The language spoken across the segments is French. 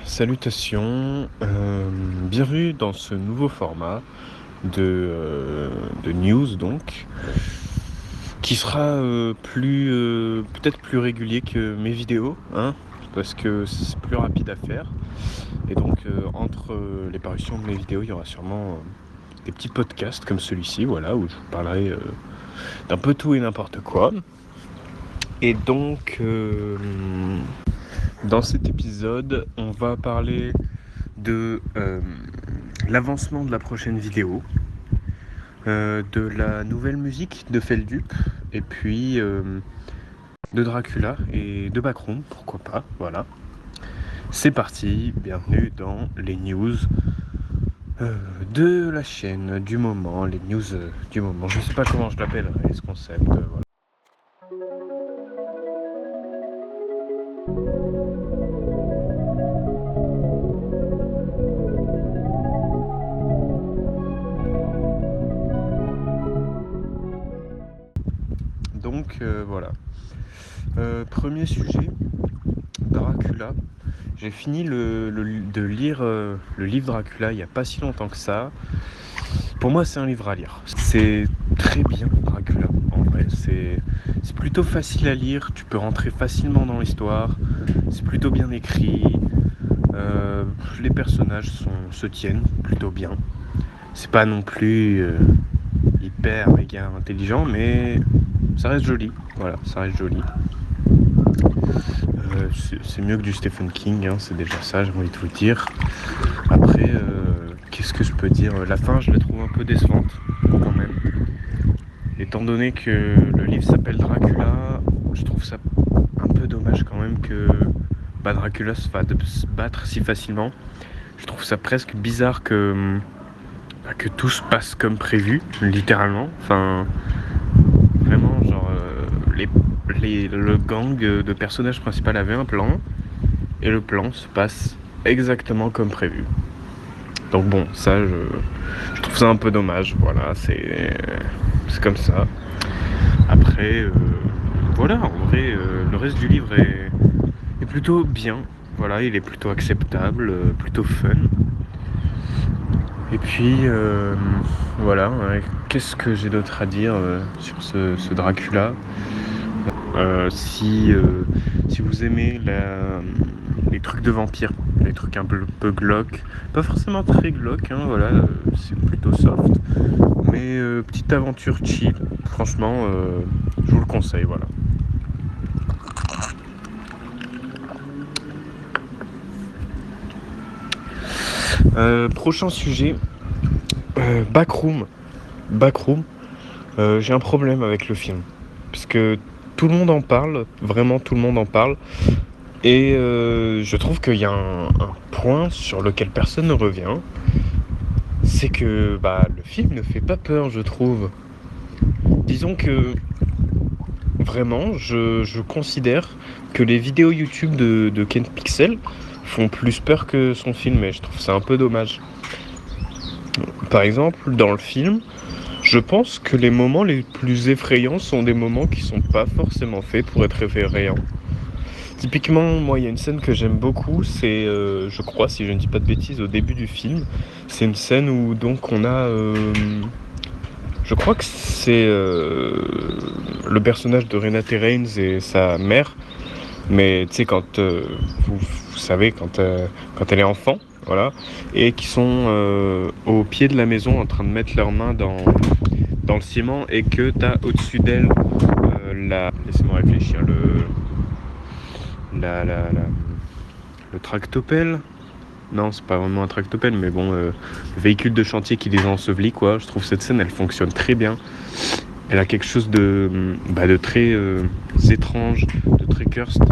Salutations, bienvenue dans ce nouveau format de news donc, qui sera peut-être plus régulier que mes vidéos, hein, parce que c'est plus rapide à faire. Et donc entre les parutions de mes vidéos, il y aura sûrement des petits podcasts comme celui-ci, voilà, où je vous parlerai d'un peu tout et n'importe quoi. Et donc dans cet épisode, on va parler de l'avancement de la prochaine vidéo, de la nouvelle musique de Feldup, et puis de Dracula et de Backroom, pourquoi pas, voilà. C'est parti, bienvenue dans les news de la chaîne du moment, les news du moment. Je sais pas comment je l'appellerai, ce concept, voilà. Donc voilà. Premier sujet, Dracula. J'ai fini de lire le livre Dracula il n'y a pas si longtemps que ça. Pour moi, c'est un livre à lire. C'est très bien, Dracula. En vrai, c'est plutôt facile à lire. Tu peux rentrer facilement dans l'histoire. C'est plutôt bien écrit. Les personnages se tiennent plutôt bien. C'est pas non plus hyper méga intelligent, mais ça reste joli. Voilà, ça reste joli. C'est mieux que du Stephen King, hein, c'est déjà ça, j'ai envie de vous dire. Après, qu'est-ce que je peux dire ? La fin, je la trouve un peu décevante, quand même. Étant donné que le livre s'appelle Dracula, je trouve ça un peu dommage quand même que Dracula se fasse battre si facilement. Je trouve ça presque bizarre que tout se passe comme prévu, littéralement. Enfin, vraiment, genre, le gang de personnages principaux avait un plan, et le plan se passe exactement comme prévu. Donc bon, ça, je trouve ça un peu dommage, voilà, c'est comme ça. Après, voilà, en vrai, le reste du livre est plutôt bien, voilà, il est plutôt acceptable, plutôt fun. Et puis, voilà, qu'est-ce que j'ai d'autre à dire sur ce Dracula ? Si vous aimez les trucs de vampires, les trucs un peu glauques, pas forcément très glauques, hein, voilà, c'est plutôt soft, mais petite aventure chill, franchement, je vous le conseille, voilà. Prochain sujet, Backroom. J'ai un problème avec le film, parce que tout le monde en parle, vraiment tout le monde en parle, et je trouve qu'il y a un point sur lequel personne ne revient, c'est que le film ne fait pas peur, je trouve. Disons que vraiment, je considère que les vidéos YouTube de Ken Pixel font plus peur que son film, et je trouve ça un peu dommage. Par exemple, dans le film, je pense que les moments les plus effrayants sont des moments qui sont pas forcément faits pour être effrayants. Typiquement, moi, il y a une scène que j'aime beaucoup, c'est, je crois, si je ne dis pas de bêtises, au début du film. C'est une scène où donc on a, je crois que c'est le personnage de Renate Reigns et sa mère. Mais tu sais, quand vous savez, quand elle est enfant, voilà, et qui sont au pied de la maison en train de mettre leurs mains dans le ciment, et que t'as au-dessus d'elle laissez-moi réfléchir, le tractopelle. Non, c'est pas vraiment un tractopelle, mais bon, le véhicule de chantier qui les ensevelit, quoi. Je trouve cette scène, elle fonctionne très bien. Elle a quelque chose de très étrange, de très cursed,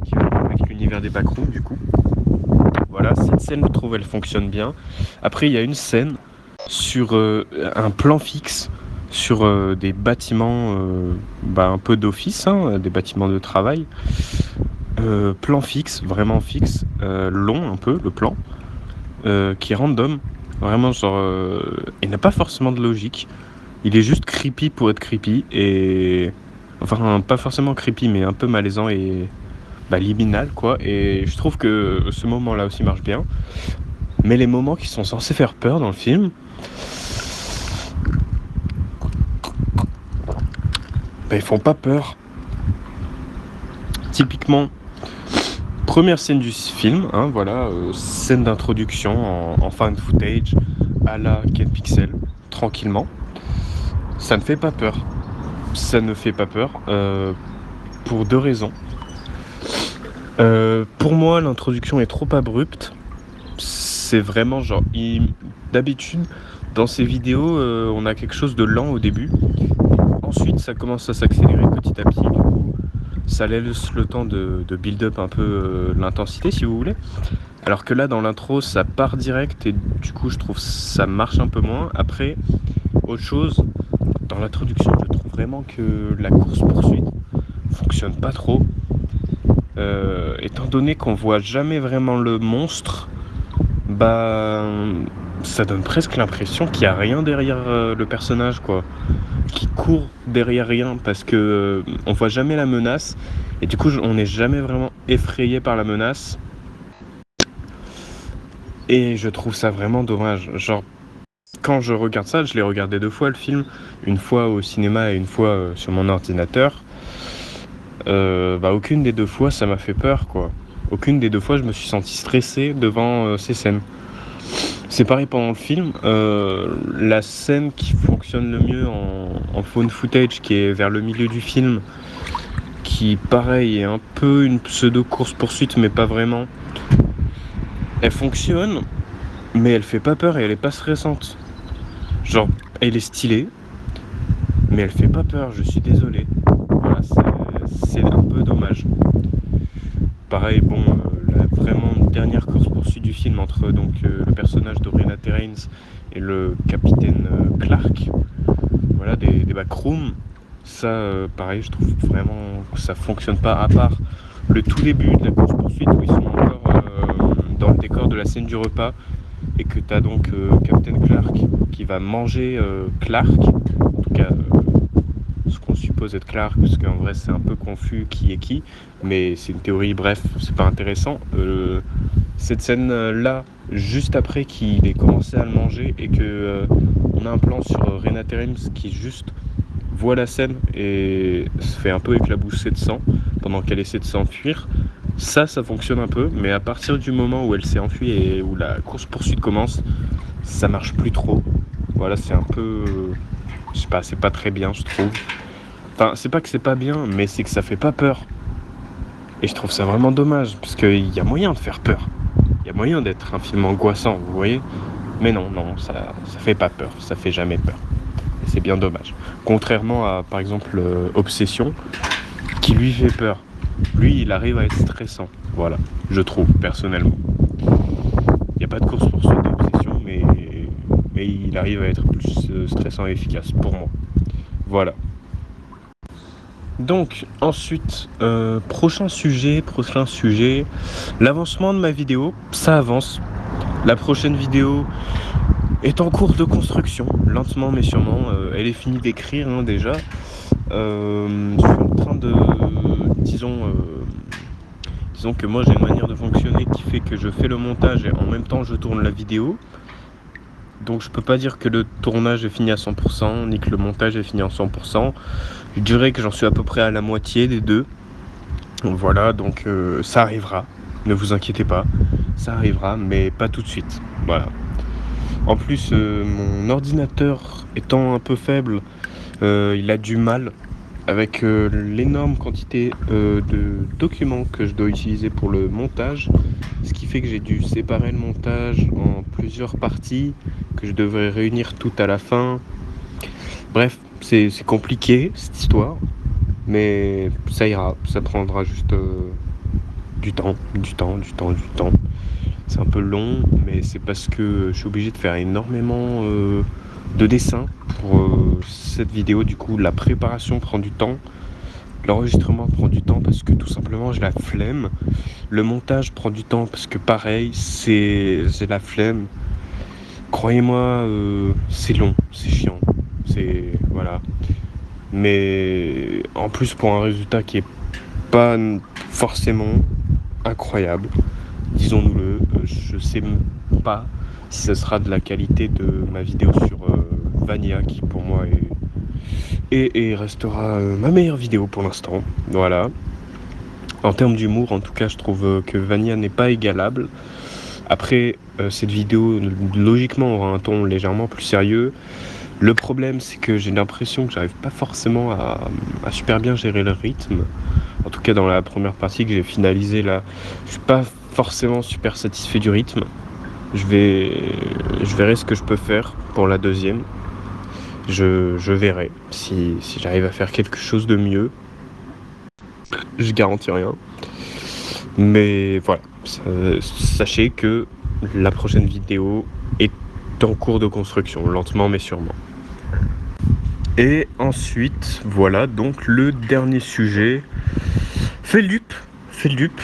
qui va avec l'univers des backrooms, du coup. Voilà, cette scène, je trouve, elle fonctionne bien. Après, il y a une scène sur un plan fixe, sur des bâtiments un peu d'office, hein, des bâtiments de travail. Plan fixe, vraiment fixe, long un peu, le plan, qui est random. Vraiment, genre, il n'a pas forcément de logique. Il est juste creepy pour être creepy, et... Enfin, pas forcément creepy, mais un peu malaisant et liminal, quoi. Et je trouve que ce moment-là aussi marche bien. Mais les moments qui sont censés faire peur dans le film, ils font pas peur. Typiquement, première scène du film, hein, voilà, scène d'introduction en fan footage à la Ken Pixel, tranquillement. Ça ne fait pas peur. Ça ne fait pas peur pour 2 raisons. Pour moi, l'introduction est trop abrupte. C'est vraiment genre... D'habitude, dans ces vidéos, on a quelque chose de lent au début. Ensuite, ça commence à s'accélérer petit à petit. Du coup, ça laisse le temps de build-up un peu l'intensité, si vous voulez. Alors que là, dans l'intro, ça part direct et du coup, je trouve ça marche un peu moins. Après, autre chose, dans l'introduction, je trouve vraiment que la course-poursuite fonctionne pas trop. Étant donné qu'on voit jamais vraiment le monstre, ça donne presque l'impression qu'il n'y a rien derrière le personnage, quoi. Qui court derrière rien, parce que on voit jamais la menace, et du coup, on n'est jamais vraiment effrayé par la menace. Et je trouve ça vraiment dommage. Genre, quand je regarde ça, je l'ai regardé 2 fois le film, une fois au cinéma et une fois sur mon ordinateur. Aucune des 2 fois ça m'a fait peur, quoi. Aucune des 2 fois je me suis senti stressé devant ces scènes. C'est pareil pendant le film. La scène qui fonctionne le mieux en phone footage, qui est vers le milieu du film, qui pareil est un peu une pseudo course poursuite mais pas vraiment. Elle fonctionne, mais elle fait pas peur et elle est pas stressante. Genre, elle est stylée, mais elle fait pas peur, je suis désolé. Voilà, c'est un peu dommage. Pareil, la vraiment dernière course-poursuite du film entre le personnage de Renate Reigns et le capitaine Clark, voilà, des backrooms, ça, pareil, je trouve vraiment que ça fonctionne pas, à part le tout début de la course-poursuite où ils sont encore dans le décor de la scène du repas et que t'as donc Captain Clark qui va manger Clark, en tout cas ce qu'on suppose être Clark, parce qu'en vrai c'est un peu confus qui est qui, mais c'est une théorie, bref, c'est pas intéressant. Cette scène là, juste après qu'il ait commencé à le manger et que on a un plan sur Renate Reigns qui juste voit la scène et se fait un peu éclabousser de sang pendant qu'elle essaie de s'enfuir. Ça fonctionne un peu, mais à partir du moment où elle s'est enfuie et où la course-poursuite commence, ça marche plus trop. Voilà, c'est un peu... je sais pas, c'est pas très bien, je trouve. Enfin, c'est pas que c'est pas bien, mais c'est que ça fait pas peur. Et je trouve ça vraiment dommage, parce qu'il y a moyen de faire peur. Il y a moyen d'être un film angoissant, vous voyez. Mais non, ça fait pas peur, ça fait jamais peur. Et c'est bien dommage. Contrairement à, par exemple, Obsession, qui lui fait peur. Lui, il arrive à être stressant. Voilà, je trouve, personnellement. Il n'y a pas de course-poursuite d'Obsession, mais il arrive à être plus stressant et efficace, pour moi. Voilà. Donc, ensuite, prochain sujet, l'avancement de ma vidéo, ça avance. La prochaine vidéo est en cours de construction, lentement mais sûrement. Elle est finie d'écrire déjà. Je suis en train de... Disons que moi j'ai une manière de fonctionner qui fait que je fais le montage et en même temps je tourne la vidéo. Donc je peux pas dire que le tournage est fini à 100%, ni que le montage est fini à 100%. Je dirais que j'en suis à peu près à la moitié des deux. Voilà, donc ça arrivera. Ne vous inquiétez pas, ça arrivera, mais pas tout de suite. Voilà. En plus, mon ordinateur étant un peu faible, il a du mal avec l'énorme quantité de documents que je dois utiliser pour le montage, ce qui fait que j'ai dû séparer le montage en plusieurs parties que je devrais réunir tout à la fin. Bref, c'est compliqué cette histoire, mais ça ira, ça prendra juste du temps. C'est un peu long, mais c'est parce que je suis obligé de faire énormément de dessins pour cette vidéo. Du coup, la préparation prend du temps. L'enregistrement prend du temps parce que tout simplement j'ai la flemme. Le montage prend du temps parce que pareil, j'ai la flemme. Croyez-moi, c'est long, c'est chiant. Voilà. Mais en plus pour un résultat qui est pas forcément incroyable, disons-nous-le. Je sais pas si ce sera de la qualité de ma vidéo sur Vania, qui pour moi et restera ma meilleure vidéo pour l'instant. Voilà. En termes d'humour, en tout cas, je trouve que Vania n'est pas égalable. Après, cette vidéo, logiquement, aura un ton légèrement plus sérieux. Le problème, c'est que j'ai l'impression que j'arrive pas forcément à super bien gérer le rythme. En tout cas, dans la première partie que j'ai finalisée là, je suis pas forcément super satisfait du rythme. Je verrai ce que je peux faire pour la deuxième. Je verrai si j'arrive à faire quelque chose de mieux. Je garantis rien. Mais voilà, sachez que la prochaine vidéo est en cours de construction, lentement mais sûrement. Et ensuite, voilà, donc le dernier sujet. Feldup. Feldup.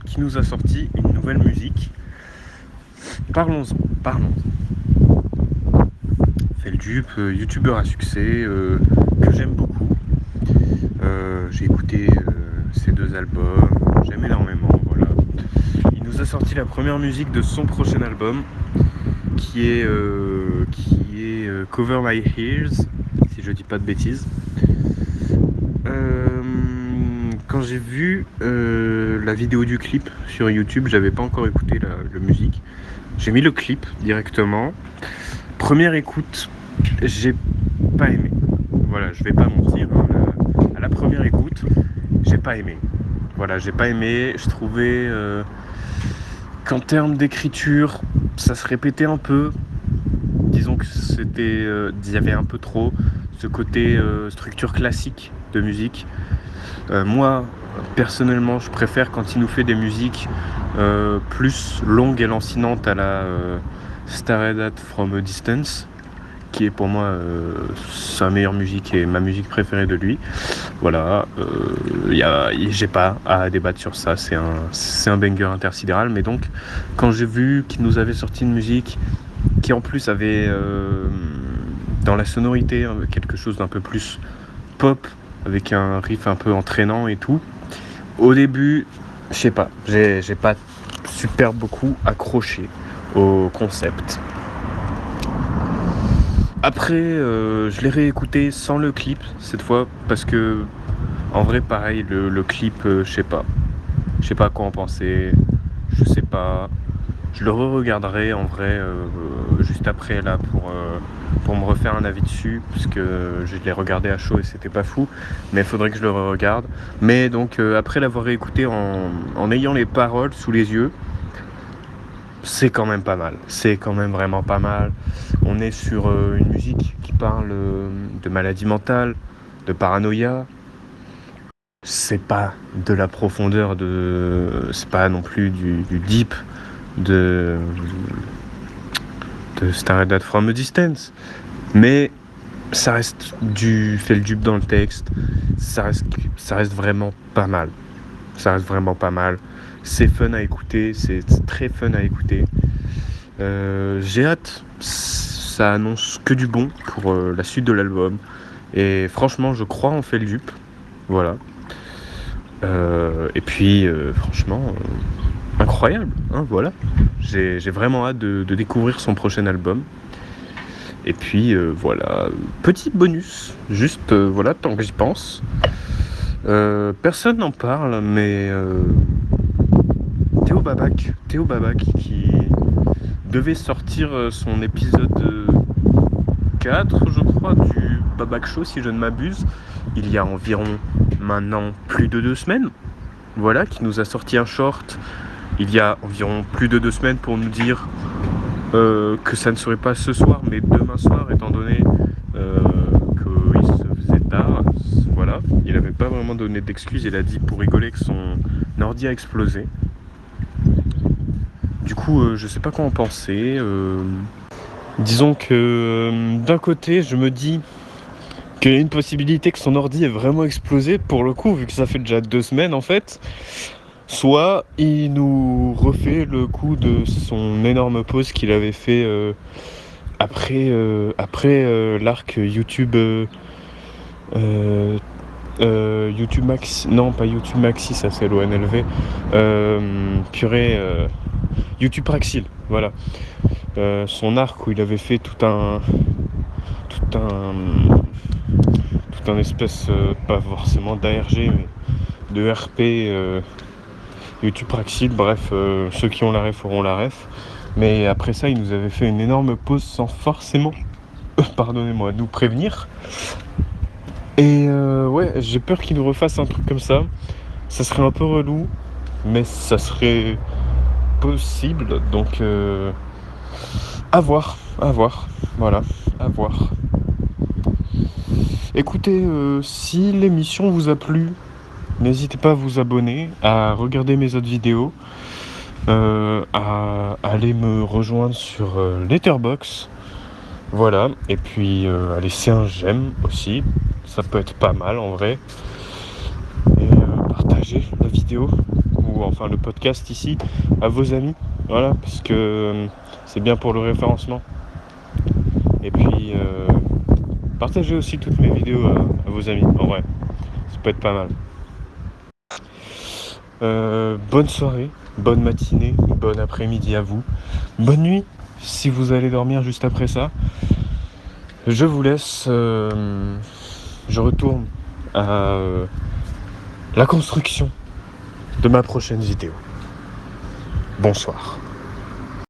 Qui nous a sorti une nouvelle musique. Parlons-en. Feldup, youtubeur à succès, que j'aime beaucoup. J'ai écouté ses 2 albums, j'aime énormément, voilà. Il nous a sorti la première musique de son prochain album, qui est Cover My Ears, si je dis pas de bêtises. Quand j'ai vu la vidéo du clip sur YouTube, j'avais pas encore écouté la musique. J'ai mis le clip directement. Première écoute, j'ai pas aimé. Voilà, je vais pas mentir. À la première écoute, j'ai pas aimé. Voilà, j'ai pas aimé. Je trouvais qu'en termes d'écriture, ça se répétait un peu. Disons que il y avait un peu trop ce côté structure classique de musique. Moi, personnellement, je préfère quand il nous fait des musiques plus longues et lancinantes à la Stared At From a Distance, qui est pour moi sa meilleure musique et ma musique préférée de lui. Voilà, j'ai pas à débattre sur ça, c'est un banger intersidéral. Mais donc, quand j'ai vu qu'il nous avait sorti une musique qui en plus avait dans la sonorité quelque chose d'un peu plus pop, avec un riff un peu entraînant et tout. Au début, je sais pas, j'ai pas super beaucoup accroché au concept. Après, je l'ai réécouté sans le clip cette fois, parce que en vrai, pareil, le clip, je sais pas quoi en penser, je sais pas. Je le re-regarderai en vrai juste après là pour me refaire un avis dessus, parce que je l'ai regardé à chaud et c'était pas fou, mais il faudrait que je le re-regarde. Mais donc après l'avoir réécouté en ayant les paroles sous les yeux, c'est quand même pas mal, c'est quand même vraiment pas mal. On est sur une musique qui parle de maladie mentale, de paranoïa. C'est pas de la profondeur, c'est pas non plus du deep de Stared At From a Distance, mais ça reste du Feldup dans le texte, ça reste vraiment pas mal. C'est fun à écouter, c'est très fun à écouter. J'ai hâte, ça annonce que du bon pour la suite de l'album. Et franchement, je crois en Feldup, voilà. Et puis, franchement, incroyable, hein, voilà. J'ai vraiment hâte de découvrir son prochain album. Et puis voilà, petit bonus, juste voilà, tant que j'y pense. Personne n'en parle, mais Théo Babac qui devait sortir son épisode 4, je crois, du Babac Show, si je ne m'abuse, il y a environ maintenant plus de 2 semaines. Voilà, qui nous a sorti un short il y a environ plus de 2 semaines pour nous dire que ça ne serait pas ce soir mais demain soir, étant donné qu'il se faisait tard. Voilà, il n'avait pas vraiment donné d'excuses, il a dit pour rigoler que son ordi a explosé. Du coup je sais pas quoi en penser. Disons que d'un côté je me dis qu'il y a une possibilité que son ordi ait vraiment explosé pour le coup, vu que ça fait déjà 2 semaines en fait. soit il nous refait le coup de son énorme pause qu'il avait fait après l'arc YouTube euh, YouTube Maxi, non pas YouTube Maxi, ça c'est l'ONLV, YouTube Praxil, voilà. Son arc où il avait fait tout un, tout un espèce, pas forcément d'ARG, mais de RP YouTube Praxil, bref, ceux qui ont la ref auront la ref. Mais après ça, il nous avait fait une énorme pause sans forcément, pardonnez-moi, nous prévenir. Et ouais, j'ai peur qu'il nous refasse un truc comme ça. Ça serait un peu relou, mais ça serait possible. Donc, à voir, voilà, à voir. Écoutez, si l'émission vous a plu, n'hésitez pas à vous abonner, à regarder mes autres vidéos, à aller me rejoindre sur Letterboxd. Voilà, et puis à laisser un j'aime aussi, ça peut être pas mal en vrai. Et partager la vidéo, ou enfin le podcast ici, à vos amis, voilà, parce que c'est bien pour le référencement. Et puis partagez aussi toutes mes vidéos à vos amis, en vrai, ça peut être pas mal. Bonne soirée, bonne matinée, bon après-midi à vous, bonne nuit si vous allez dormir juste après ça. Je vous laisse, je retourne à la construction de ma prochaine vidéo. Bonsoir.